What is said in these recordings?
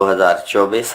2024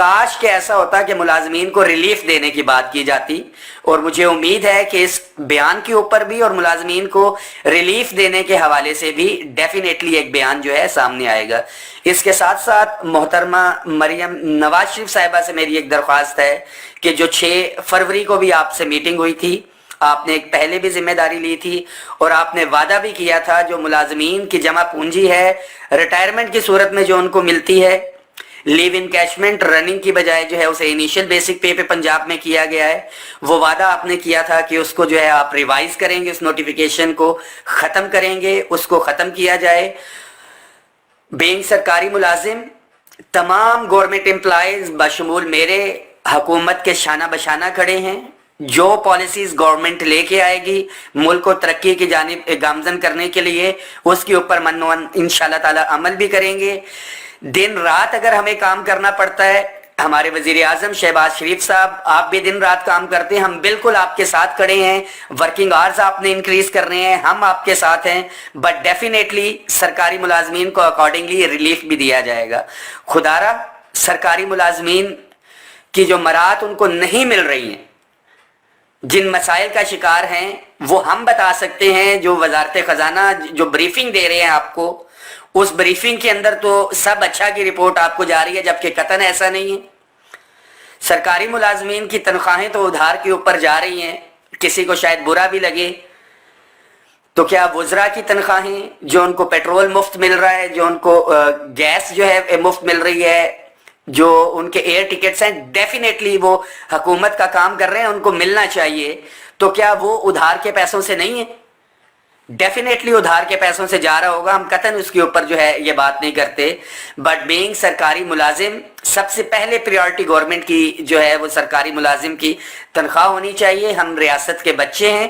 کاش کہ ایسا ہوتا کہ ملازمین کو ریلیف دینے کی بات کی جاتی، اور مجھے امید ہے کہ اس بیان کے اوپر بھی اور ملازمین کو ریلیف دینے کے حوالے سے بھی ڈیفینیٹلی ایک بیان جو ہے سامنے آئے گا۔ اس کے ساتھ ساتھ محترمہ مریم نواز شریف صاحبہ سے میری ایک درخواست ہے کہ جو 6 فروری کو بھی آپ سے میٹنگ ہوئی تھی، آپ نے ایک پہلے بھی ذمہ داری لی تھی اور آپ نے وعدہ بھی کیا تھا جو ملازمین کی جمع پونجی ہے ریٹائرمنٹ کی صورت میں جو ان کو ملتی ہے، لیو انکیشمنٹ رننگ کی بجائے جو ہے اسے انیشل بیسک پے پہ پنجاب میں کیا گیا ہے، وہ وعدہ آپ نے کیا تھا کہ اس کو جو ہے آپ ریوائز کریں گے، اس نوٹیفیکیشن کو ختم کریں گے، اس کو ختم کیا جائے۔ بینگ سرکاری ملازم تمام گورنمنٹ امپلائیز بشمول میرے حکومت کے شانہ بشانہ کھڑے ہیں، جو پالیسیز گورنمنٹ لے کے آئے گی ملک کو ترقی کی جانب گامزن کرنے کے لیے، اس کے اوپر منوان انشاءاللہ تعالی عمل بھی کریں گے۔ دن رات اگر ہمیں کام کرنا پڑتا ہے، ہمارے وزیر اعظم شہباز شریف صاحب آپ بھی دن رات کام کرتے ہیں، ہم بالکل آپ کے ساتھ کھڑے ہیں، ورکنگ آورز آپ نے انکریز کرنے ہیں، ہم آپ کے ساتھ ہیں، بٹ ڈیفینیٹلی سرکاری ملازمین کو اکارڈنگلی ریلیف بھی دیا جائے گا۔ خدارہ سرکاری ملازمین کی جو مراعات ان کو نہیں مل رہی ہیں، جن مسائل کا شکار ہیں، وہ ہم بتا سکتے ہیں۔ جو وزارت خزانہ جو بریفنگ دے رہے ہیں آپ کو، اس بریفنگ کے اندر تو سب اچھا کی رپورٹ آپ کو جا رہی ہے، جبکہ قطعاً ایسا نہیں ہے۔ سرکاری ملازمین کی تنخواہیں تو ادھار کے اوپر جا رہی ہیں، کسی کو شاید برا بھی لگے، تو کیا وزراء کی تنخواہیں جو ان کو پیٹرول مفت مل رہا ہے، جو ان کو گیس جو ہے مفت مل رہی ہے، جو ان کے ایئر ٹکٹس ہیں، ڈیفینیٹلی وہ حکومت کا کام کر رہے ہیں، ان کو ملنا چاہیے، تو کیا وہ ادھار کے پیسوں سے نہیں ہے؟ ڈیفینیٹلی ادھار کے پیسوں سے جا رہا ہوگا، ہم قطعاً اس کے اوپر جو ہے یہ بات نہیں کرتے، بٹ بینگ سرکاری ملازم سب سے پہلے پریورٹی گورنمنٹ کی جو ہے وہ سرکاری ملازم کی تنخواہ ہونی چاہیے۔ ہم ریاست کے بچے ہیں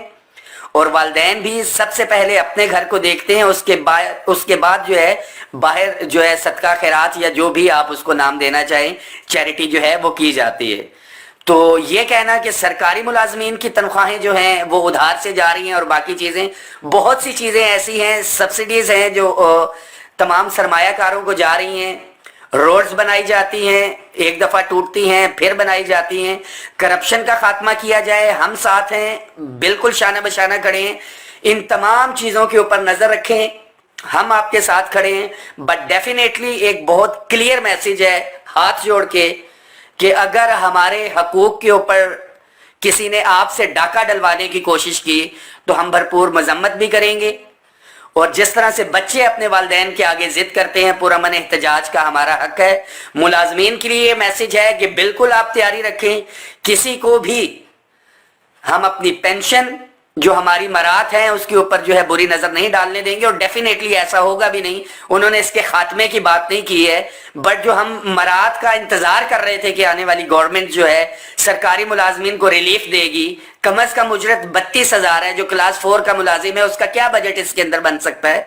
اور والدین بھی سب سے پہلے اپنے گھر کو دیکھتے ہیں، اس کے بعد جو ہے باہر جو ہے صدقہ خیرات یا جو بھی آپ اس کو نام دینا چاہیں چیریٹی جو ہے وہ کی جاتی ہے۔ تو یہ کہنا کہ سرکاری ملازمین کی تنخواہیں جو ہیں وہ ادھار سے جا رہی ہیں اور باقی چیزیں، بہت سی چیزیں ایسی ہیں، سبسڈیز ہیں جو تمام سرمایہ کاروں کو جا رہی ہیں، روڈز بنائی جاتی ہیں، ایک دفعہ ٹوٹتی ہیں پھر بنائی جاتی ہیں، کرپشن کا خاتمہ کیا جائے، ہم ساتھ ہیں، بالکل شانہ بشانہ کھڑے ہیں، ان تمام چیزوں کے اوپر نظر رکھیں، ہم آپ کے ساتھ کھڑے ہیں، بٹ ڈیفینیٹلی ایک بہت کلیئر میسج ہے ہاتھ جوڑ کے کہ اگر ہمارے حقوق کے اوپر کسی نے آپ سے ڈاکہ ڈلوانے کی کوشش کی تو ہم بھرپور مذمت بھی کریں گے، اور جس طرح سے بچے اپنے والدین کے آگے ضد کرتے ہیں، پرامن احتجاج کا ہمارا حق ہے۔ ملازمین کے لیے یہ میسج ہے کہ بالکل آپ تیاری رکھیں، کسی کو بھی ہم اپنی پینشن جو ہماری مراعات ہیں اس کے اوپر جو ہے بری نظر نہیں ڈالنے دیں گے، اور ڈیفینیٹلی ایسا ہوگا بھی نہیں۔ انہوں نے اس کے خاتمے کی بات نہیں کی ہے، بٹ جو ہم مراعات کا انتظار کر رہے تھے کہ آنے والی گورنمنٹ جو ہے سرکاری ملازمین کو ریلیف دے گی، کم از کم اجرت 32,000 ہے، جو کلاس 4 کا ملازم ہے اس کا کیا بجٹ اس کے اندر بن سکتا ہے؟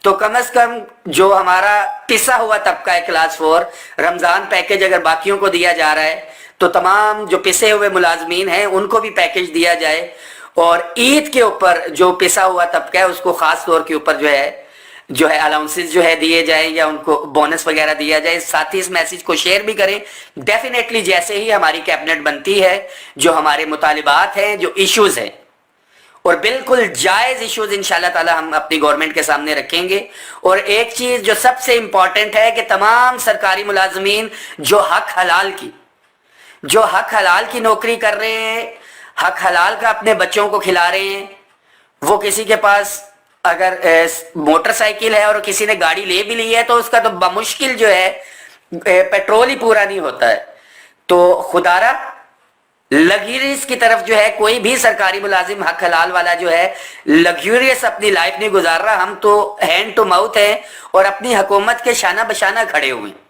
تو کم از کم جو ہمارا پسا ہوا طبقہ ہے کلاس 4، رمضان پیکج اگر باقیوں کو دیا جا رہا ہے تو تمام جو پسے ہوئے ملازمین ہیں ان کو بھی پیکج دیا جائے، اور عید کے اوپر جو پسا ہوا طبقہ ہے اس کو خاص طور کے اوپر جو ہے الاؤنسز جو ہے دیے جائیں یا ان کو بونس وغیرہ دیا جائے۔ ساتھ ہی اس میسج کو شیئر بھی کریں۔ ڈیفینیٹلی جیسے ہی ہماری کیبنٹ بنتی ہے، جو ہمارے مطالبات ہیں، جو ایشوز ہیں، اور بالکل جائز ایشوز انشاءاللہ تعالی ہم اپنی گورنمنٹ کے سامنے رکھیں گے۔ اور ایک چیز جو سب سے امپورٹنٹ ہے کہ تمام سرکاری ملازمین جو حق حلال کی نوکری کر رہے ہیں، حق حلال کا اپنے بچوں کو کھلا رہے ہیں، وہ کسی کے پاس اگر موٹر سائیکل ہے اور کسی نے گاڑی لے بھی لی ہے تو اس کا تو بمشکل جو ہے پیٹرول ہی پورا نہیں ہوتا ہے۔ تو خدارہ لگژریز کی طرف جو ہے کوئی بھی سرکاری ملازم حق حلال والا جو ہے لگژریس اپنی لائف نہیں گزار رہا، ہم تو ہینڈ ٹو ماؤتھ ہیں اور اپنی حکومت کے شانہ بشانہ کھڑے ہوئے ہیں۔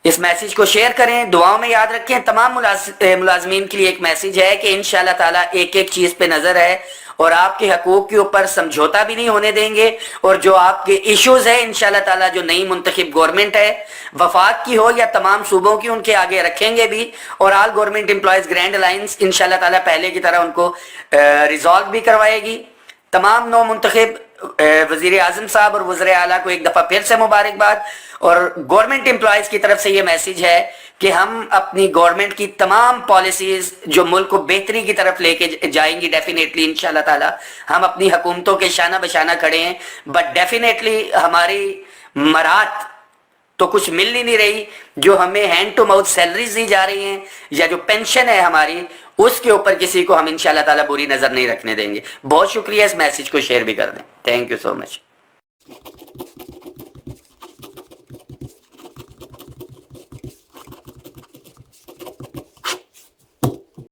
اس میسج کو شیئر کریں، دعاؤں میں یاد رکھیں۔ تمام ملازمین کے لیے ایک میسج ہے کہ انشاءاللہ تعالیٰ ایک ایک چیز پہ نظر ہے اور آپ کے حقوق کے اوپر سمجھوتا بھی نہیں ہونے دیں گے، اور جو آپ کے ایشوز ہیں انشاءاللہ تعالیٰ جو نئی منتخب گورنمنٹ ہے، وفاق کی ہو یا تمام صوبوں کی، ان کے آگے رکھیں گے بھی، اور آل گورنمنٹ امپلائیز گرینڈ الائنس انشاءاللہ تعالیٰ پہلے کی طرح ان کو ریزالو بھی کروائے گی۔ تمام نو منتخب وزیر اعظم صاحب اور وزراء اعلیٰ کو ایک دفعہ پھر سے مبارکباد، اور گورنمنٹ امپلائیز کی طرف سے یہ میسج ہے کہ ہم اپنی گورنمنٹ کی تمام پالیسیز جو ملک کو بہتری کی طرف لے کے جائیں گی ڈیفینیٹلی انشاءاللہ تعالی ہم اپنی حکومتوں کے شانہ بشانہ کھڑے ہیں، بٹ ڈیفینیٹلی ہماری مراد تو کچھ مل ہی نہیں رہی. جو ہمیں ہینڈ ٹو ماؤتھ سیلریز دی جا رہی ہیں یا جو پینشن ہے ہماری، اس کے اوپر کسی کو ہم انشاءاللہ تعالی بری نظر نہیں رکھنے دیں گے. بہت شکریہ، اس میسج کو شیئر بھی کر دیں. Thank you so much.